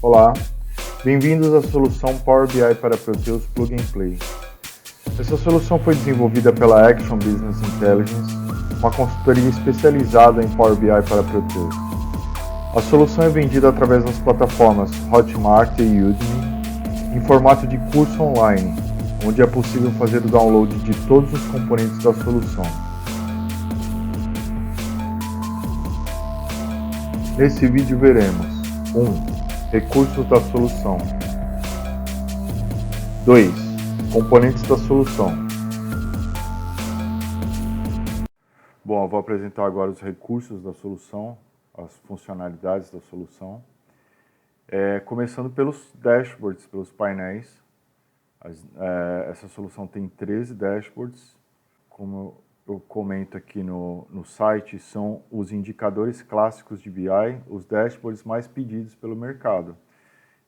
Olá, bem-vindos à solução Power BI para Proteus Plug and Play. Essa solução foi desenvolvida pela Action Business Intelligence, uma consultoria especializada em Power BI para Proteus. A solução é vendida através das plataformas Hotmart e Udemy, em formato de curso online, onde é possível fazer o download de todos os componentes da solução. Nesse vídeo veremos 1. Recursos da solução. 2. Componentes da solução. Bom, eu vou apresentar agora os recursos da solução, as funcionalidades da solução. Começando pelos dashboards, pelos painéis. Essa solução tem 13 dashboards. Como eu comento aqui no site, são os indicadores clássicos de BI, os dashboards mais pedidos pelo mercado.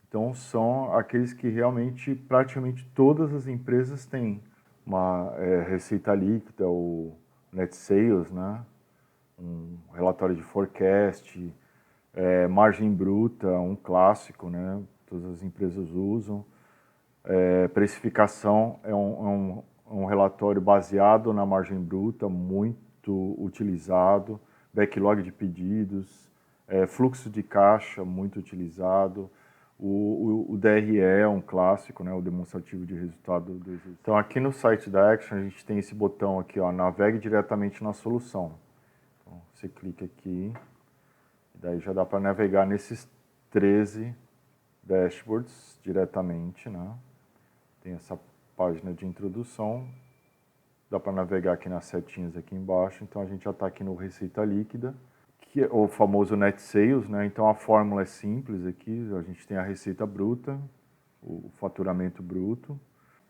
Então, são aqueles que realmente, praticamente todas as empresas têm. Uma receita líquida, o net sales, né? Um relatório de forecast, margem bruta, um clássico, né? Todas as empresas usam. Precificação é um relatório baseado na margem bruta, muito utilizado. Backlog de pedidos, fluxo de caixa, muito utilizado. O DRE é um clássico, né, o demonstrativo de resultado do exercício. Então, aqui no site da Action, a gente tem esse botão aqui, ó, navegue diretamente na solução. Então, você clica aqui, e daí já dá para navegar nesses 13 dashboards diretamente, né? Tem essa página de introdução, dá para navegar aqui nas setinhas aqui embaixo. Então, a gente já está aqui no Receita Líquida, que é o famoso net sales, né? Então a fórmula é simples aqui, a gente tem a receita bruta, o faturamento bruto,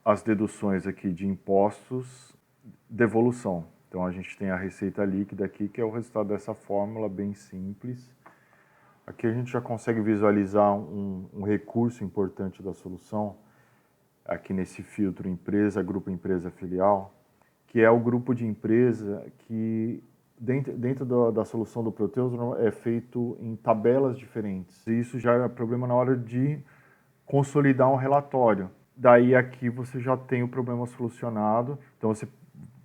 as deduções aqui de impostos, devolução. Então a gente tem a receita líquida aqui, que é o resultado dessa fórmula bem simples. Aqui a gente já consegue visualizar um recurso importante da solução, aqui nesse filtro empresa, grupo empresa filial, que é o grupo de empresa que dentro da solução do Proteus é feito em tabelas diferentes. E isso já é problema na hora de consolidar um relatório. Daí aqui você já tem o problema solucionado. Então você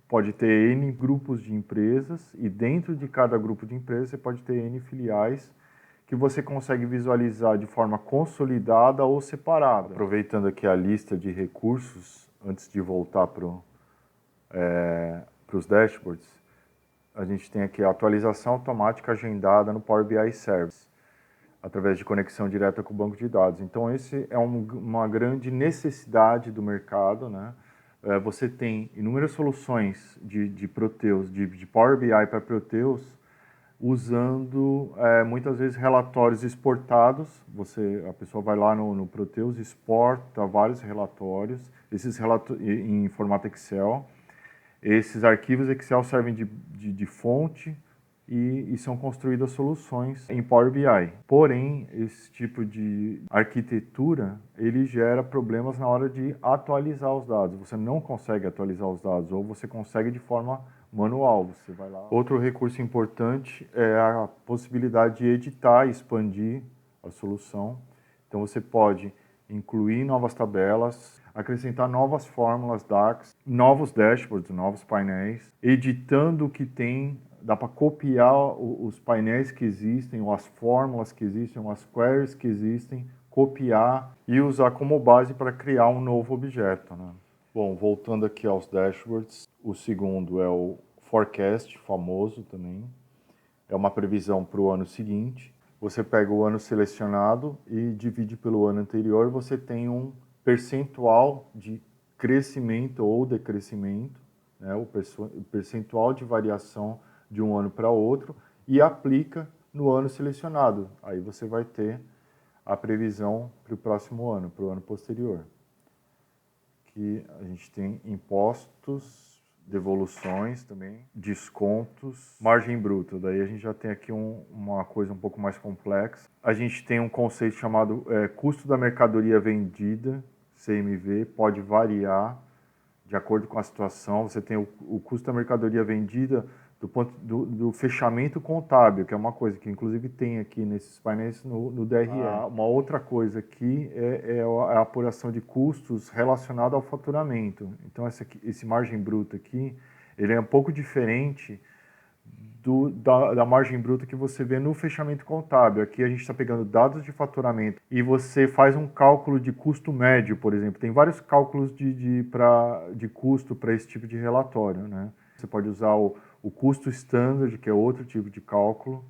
pode ter N grupos de empresas e dentro de cada grupo de empresas você pode ter N filiais que você consegue visualizar de forma consolidada ou separada. Aproveitando aqui a lista de recursos, antes de voltar para os dashboards, a gente tem aqui a atualização automática agendada no Power BI Service, através de conexão direta com o banco de dados. Então, esse é uma grande necessidade do mercado, né? Você tem inúmeras soluções de Proteus, de Power BI para Proteus, usando muitas vezes relatórios exportados. A pessoa vai lá no Proteus, exporta vários relatórios, esses em formato Excel. Esses arquivos Excel servem de fonte e são construídas soluções em Power BI. Porém, esse tipo de arquitetura, ele gera problemas na hora de atualizar os dados. Você não consegue atualizar os dados, ou você consegue de forma manual. Você vai lá. Outro recurso importante é a possibilidade de editar e expandir a solução. Então, você pode incluir novas tabelas, acrescentar novas fórmulas DAX, novos dashboards, novos painéis, editando o que tem, dá para copiar os painéis que existem, ou as fórmulas que existem, ou as queries que existem, copiar e usar como base para criar um novo objeto, né? Bom, voltando aqui aos dashboards, o segundo é o forecast, famoso também, é uma previsão para o ano seguinte. Você pega o ano selecionado e divide pelo ano anterior, você tem um percentual de crescimento ou decrescimento, né, o percentual de variação de um ano para outro, e aplica no ano selecionado. Aí você vai ter a previsão para o próximo ano, para o ano posterior. Aqui a gente tem impostos, devoluções também, descontos, margem bruta. Daí a gente já tem aqui uma coisa um pouco mais complexa. A gente tem um conceito chamado custo da mercadoria vendida, CMV, pode variar de acordo com a situação. Você tem o custo da mercadoria vendida do ponto do fechamento contábil, que é uma coisa que inclusive tem aqui nesses painéis no DRE. Uma outra coisa aqui é a apuração de custos relacionado ao faturamento. Então esse margem bruta aqui, ele é um pouco diferente da margem bruta que você vê no fechamento contábil. Aqui a gente está pegando dados de faturamento e você faz um cálculo de custo médio, por exemplo. Tem vários cálculos de custo para esse tipo de relatório, né? Você pode usar o custo standard, que é outro tipo de cálculo.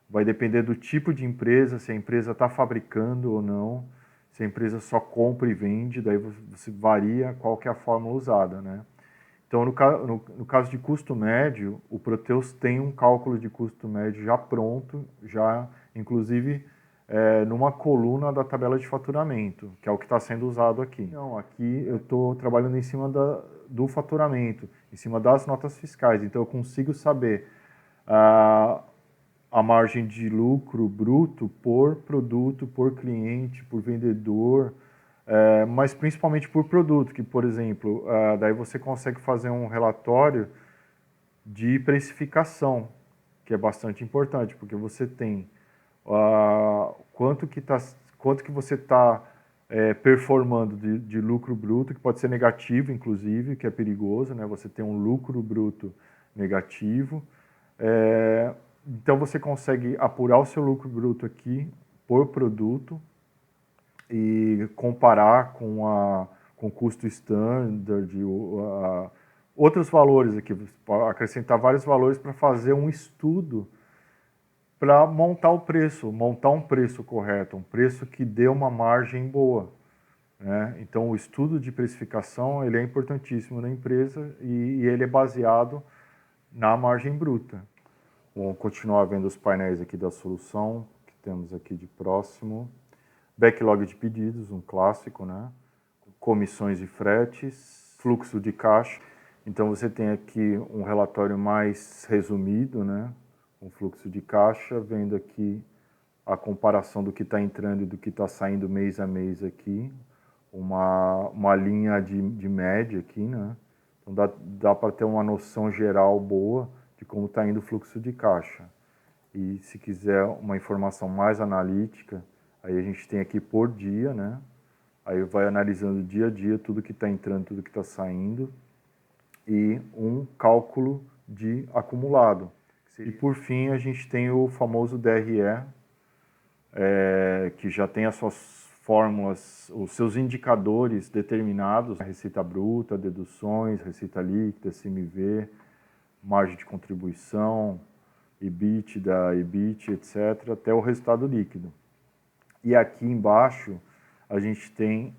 Vai depender do tipo de empresa, se a empresa está fabricando ou não, se a empresa só compra e vende, daí você varia qual que é a fórmula usada, né? Então, no caso de custo médio, o Proteus tem um cálculo de custo médio já pronto, já inclusive numa coluna da tabela de faturamento, que é o que está sendo usado aqui. Não, aqui eu estou trabalhando em cima do faturamento, em cima das notas fiscais, então eu consigo saber a margem de lucro bruto por produto, por cliente, por vendedor, mas principalmente por produto, que, por exemplo, daí você consegue fazer um relatório de precificação, que é bastante importante, porque você tem quanto que você está performando de lucro bruto, que pode ser negativo, inclusive, que é perigoso, né? Você tem um lucro bruto negativo. Então você consegue apurar o seu lucro bruto aqui por produto e comparar com o custo standard, outros valores aqui, acrescentar vários valores para fazer um estudo para montar um preço correto, um preço que dê uma margem boa, né? Então o estudo de precificação ele é importantíssimo na empresa e ele é baseado na margem bruta. Vamos continuar vendo os painéis aqui da solução, que temos aqui de próximo. Backlog de pedidos, um clássico, né? Comissões e fretes, fluxo de caixa. Então você tem aqui um relatório mais resumido, né? Um fluxo de caixa, vendo aqui a comparação do que está entrando e do que está saindo mês a mês aqui. Uma linha de média aqui, né? Então dá para ter uma noção geral boa de como está indo o fluxo de caixa. E se quiser uma informação mais analítica, aí a gente tem aqui por dia, né? Aí vai analisando dia a dia tudo que está entrando, tudo que está saindo e um cálculo de acumulado. E por fim a gente tem o famoso DRE, que já tem as suas fórmulas, os seus indicadores determinados, receita bruta, deduções, receita líquida, CMV, margem de contribuição, EBITDA, EBIT, etc., até o resultado líquido. E aqui embaixo a gente tem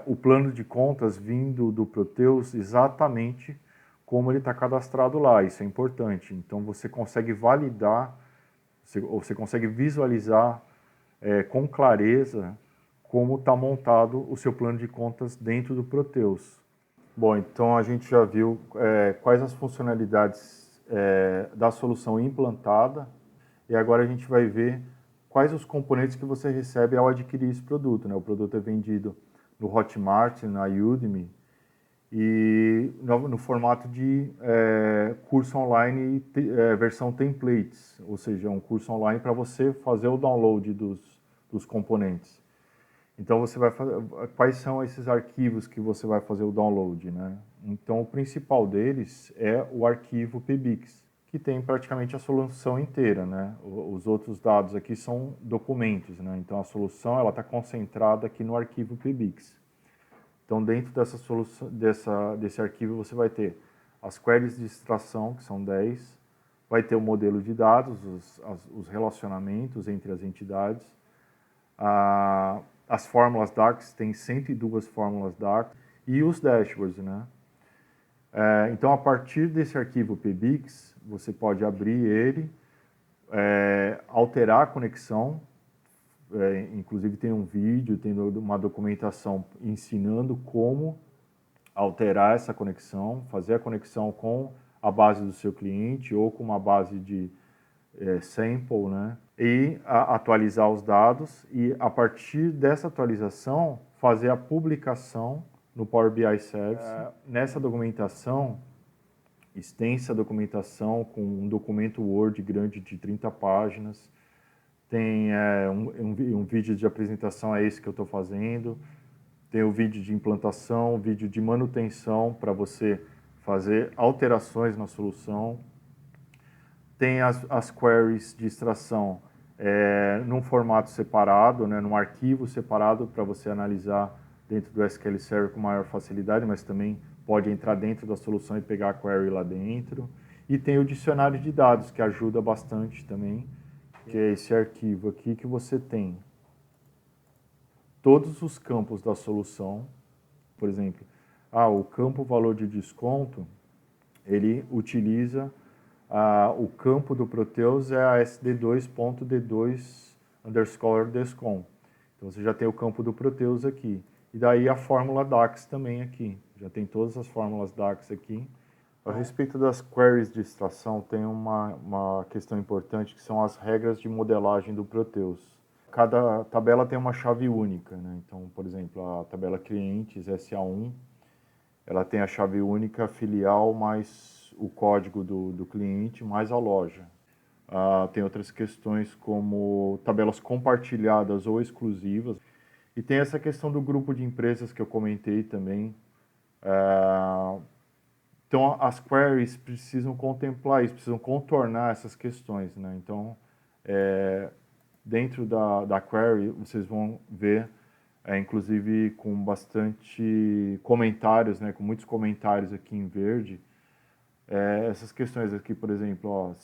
o plano de contas vindo do Proteus exatamente como ele está cadastrado lá, isso é importante. Então você consegue validar, você consegue visualizar com clareza como está montado o seu plano de contas dentro do Proteus. Bom, então a gente já viu quais as funcionalidades da solução implantada e agora a gente vai ver quais os componentes que você recebe ao adquirir esse produto, né? O produto é vendido no Hotmart, na Udemy e no formato de curso online versão templates, ou seja, um curso online para você fazer o download dos componentes. Então você vai fazer, quais são esses arquivos que você vai fazer o download, né? Então o principal deles é o arquivo PBIX, que tem praticamente a solução inteira, né? Os outros dados aqui são documentos, né? Então a solução ela está concentrada aqui no arquivo PBIX. Então dentro dessa solução, desse arquivo você vai ter as queries de extração, que são 10, vai ter o modelo de dados, os relacionamentos entre as entidades, as fórmulas DARTs, tem 102 fórmulas DART, e os dashboards, né? Então, a partir desse arquivo PBIX, você pode abrir ele, alterar a conexão, inclusive tem um vídeo, tem uma documentação ensinando como alterar essa conexão, fazer a conexão com a base do seu cliente ou com uma base de sample, né? E atualizar os dados e, a partir dessa atualização, fazer a publicação no Power BI Service. Nessa documentação, extensa documentação com um documento Word grande de 30 páginas. Tem um vídeo de apresentação, é esse que eu estou fazendo. Tem o vídeo de implantação, o vídeo de manutenção para você fazer alterações na solução. Tem as queries de extração num formato separado, né, num arquivo separado para você analisar dentro do SQL Server com maior facilidade, mas também pode entrar dentro da solução e pegar a query lá dentro. E tem o dicionário de dados, que ajuda bastante também, que é esse arquivo aqui que você tem todos os campos da solução. Por exemplo, o campo valor de desconto, ele utiliza o campo do Proteus é a sd2.d2_descom. Então você já tem o campo do Proteus aqui. E daí a fórmula DAX também aqui. Já tem todas as fórmulas DAX aqui. A respeito das queries de extração, tem uma questão importante que são as regras de modelagem do Proteus. Cada tabela tem uma chave única, né? Então, por exemplo, a tabela clientes SA1, ela tem a chave única filial mais o código do cliente mais a loja. Tem outras questões como tabelas compartilhadas ou exclusivas. E tem essa questão do grupo de empresas que eu comentei também. Então, as queries precisam contemplar isso, precisam contornar essas questões, né? Então, dentro da query, vocês vão ver, inclusive com bastante comentários, né? Com muitos comentários aqui em verde, essas questões aqui, por exemplo,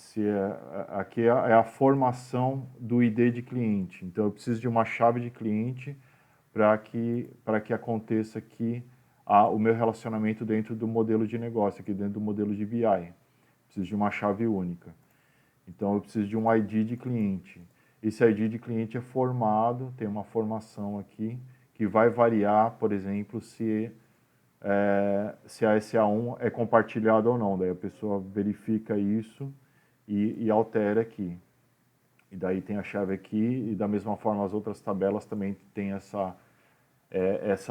aqui é a formação do ID de cliente. Então, eu preciso de uma chave de cliente para que aconteça aqui o meu relacionamento dentro do modelo de negócio, aqui dentro do modelo de BI. Preciso de uma chave única. Então, eu preciso de um ID de cliente. Esse ID de cliente é formado, tem uma formação aqui, que vai variar, por exemplo, se a SA1 é compartilhada ou não. Daí a pessoa verifica isso e altera aqui. E daí tem a chave aqui, e da mesma forma as outras tabelas também tem essa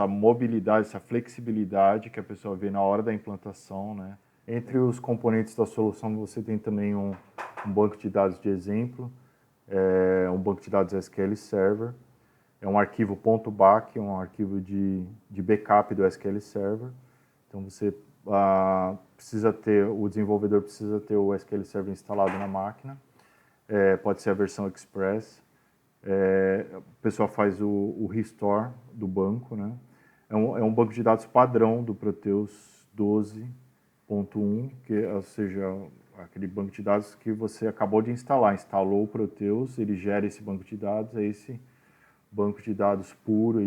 mobilidade, essa flexibilidade que a pessoa vê na hora da implantação, né? Entre os componentes da solução você tem também um banco de dados de exemplo, um banco de dados SQL Server, é um arquivo .back, um arquivo de backup do SQL Server. Então você o desenvolvedor precisa ter o SQL Server instalado na máquina, pode ser a versão Express. A pessoa faz o restore do banco, né? É um banco de dados padrão do Proteus 12.1, ou seja, aquele banco de dados que você acabou de instalar. Instalou o Proteus, ele gera esse banco de dados, é esse banco de dados puro,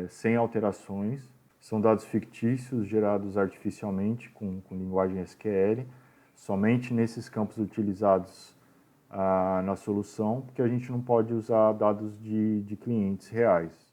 sem alterações. São dados fictícios gerados artificialmente com linguagem SQL, somente nesses campos utilizados na solução, porque a gente não pode usar dados de clientes reais.